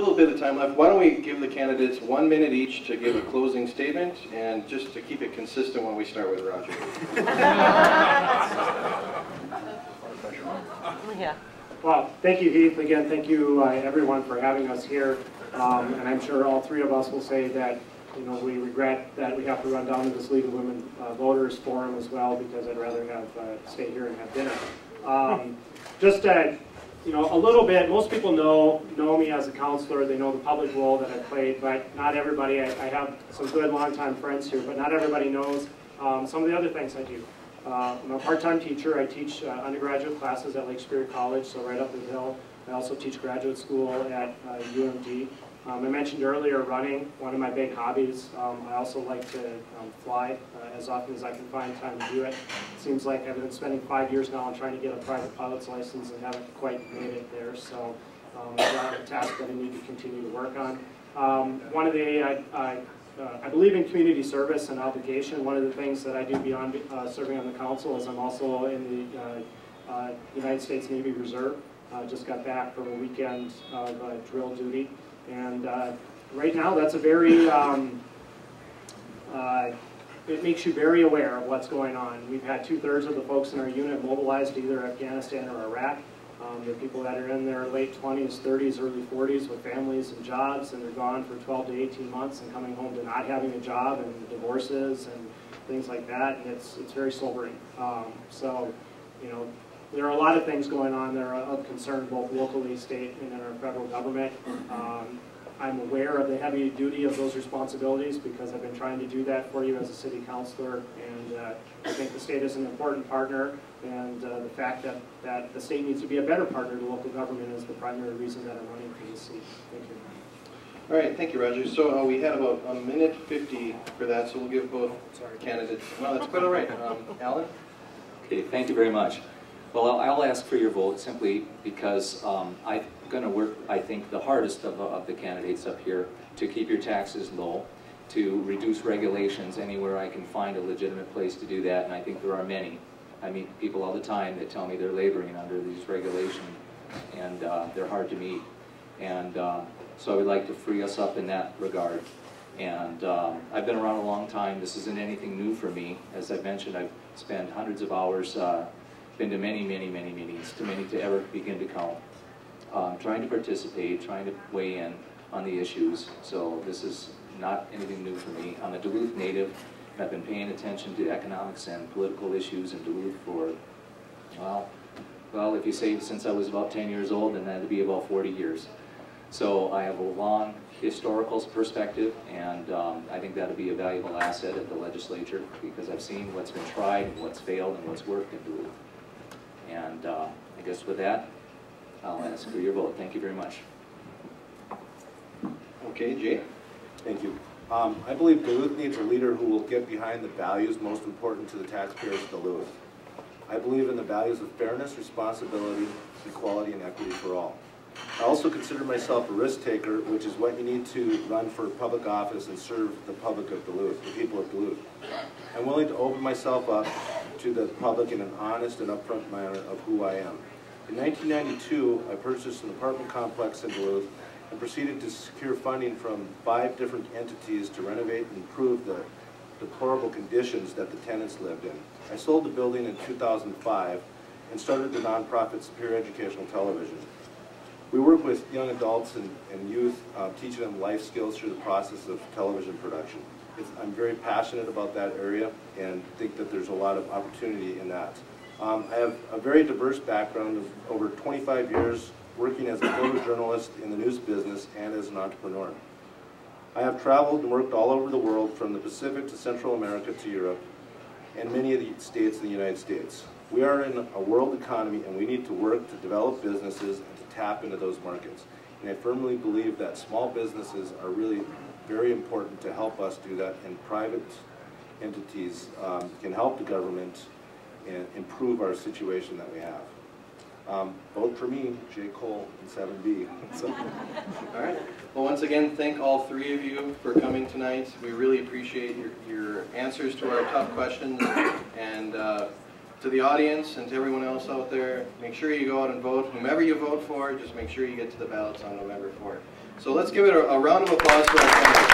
little bit of time left. Why don't we give the candidates 1 minute each to give a closing statement, and just to keep it consistent when we start with Roger. Yeah. Well, thank you, Heath. Again, thank you, everyone, for having us here. And I'm sure all three of us will say that, you know, we regret that we have to run down to this League of Women Voters Forum as well, because I'd rather have stay here and have dinner. Just you know, a little bit. Most people know me as a counselor. They know the public role that I played, but not everybody. I have some good longtime friends here, but not everybody knows some of the other things I do. I'm a part-time teacher. I teach undergraduate classes at Lake Superior College, so right up the hill. I also teach graduate school at UMD. I mentioned earlier running, one of my big hobbies. I also like to fly as often as I can find time to do it. It seems like I've been spending 5 years now on trying to get a private pilot's license and haven't quite made it there, so it's a task that I need to continue to work on. One of the, I believe in community service and obligation. One of the things that I do beyond serving on the council is I'm also in the United States Navy Reserve. Just got back from a weekend of drill duty. And right now, that's a very, it makes you very aware of what's going on. We've had 2/3 of the folks in our unit mobilized to either Afghanistan or Iraq. There are people that are in their late 20s, 30s, early 40s with families and jobs, and they're gone for 12 to 18 months and coming home to not having a job and divorces and things like that, and it's very sobering. So, you know, there are a lot of things going on that are of concern both locally, state, and in our federal government. I'm aware of the heavy duty of those responsibilities because I've been trying to do that for you as a city councilor, and I think the state is an important partner, and the fact that the state needs to be a better partner to local government is the primary reason that I'm running for this seat. Thank you. All right, thank you, Roger. So we had about 1:50 for that, so we'll give both candidates. No, that's quite all right. Alan? Okay, thank you very much. Well, I'll ask for your vote simply because I'm going to work, I think, the hardest of the candidates up here to keep your taxes low, to reduce regulations anywhere I can find a legitimate place to do that, and I think there are many. I meet people all the time that tell me they're laboring under these regulations, and they're hard to meet. And so I would like to free us up in that regard. And I've been around a long time. This isn't anything new for me. As I've mentioned, I've spent hundreds of hours been to many, many, many meetings, too many to ever begin to count, trying to participate, trying to weigh in on the issues. So this is not anything new for me. I'm a Duluth native, and I've been paying attention to economics and political issues in Duluth for, well, if you say since I was about 10 years old, then that'd be about 40 years. So I have a long historical perspective, and I think that'll be a valuable asset at the legislature because I've seen what's been tried, and what's failed, and what's worked in Duluth. And I guess with that, I'll ask for your vote. Thank you very much. Okay, Jay? Thank you. I believe Duluth needs a leader who will get behind the values most important to the taxpayers of Duluth. I believe in the values of fairness, responsibility, equality, and equity for all. I also consider myself a risk taker, which is what you need to run for public office and serve the public of Duluth, the people of Duluth. I'm willing to open myself up to the public in an honest and upfront manner of who I am. In 1992, I purchased an apartment complex in Duluth and proceeded to secure funding from 5 different entities to renovate and improve the deplorable conditions that the tenants lived in. I sold the building in 2005 and started the nonprofit Superior Educational Television. We work with young adults and youth, teaching them life skills through the process of television production. I'm very passionate about that area and think that there's a lot of opportunity in that. I have a very diverse background of over 25 years working as a photojournalist in the news business and as an entrepreneur. I have traveled and worked all over the world, from the Pacific to Central America to Europe, and many of the states in the United States. We are in a world economy, and we need to work to develop businesses and to tap into those markets. And I firmly believe that small businesses are really very important to help us do that, and private entities can help the government and improve our situation that we have. Vote for me, J. Cole, and 7B. So. All right. Well, once again, thank all 3 of you for coming tonight. We really appreciate your answers to our tough questions. And to the audience and to everyone else out there, make sure you go out and vote. Whomever you vote for, just make sure you get to the ballots on November 4th. So let's give it a round of applause for our candidates.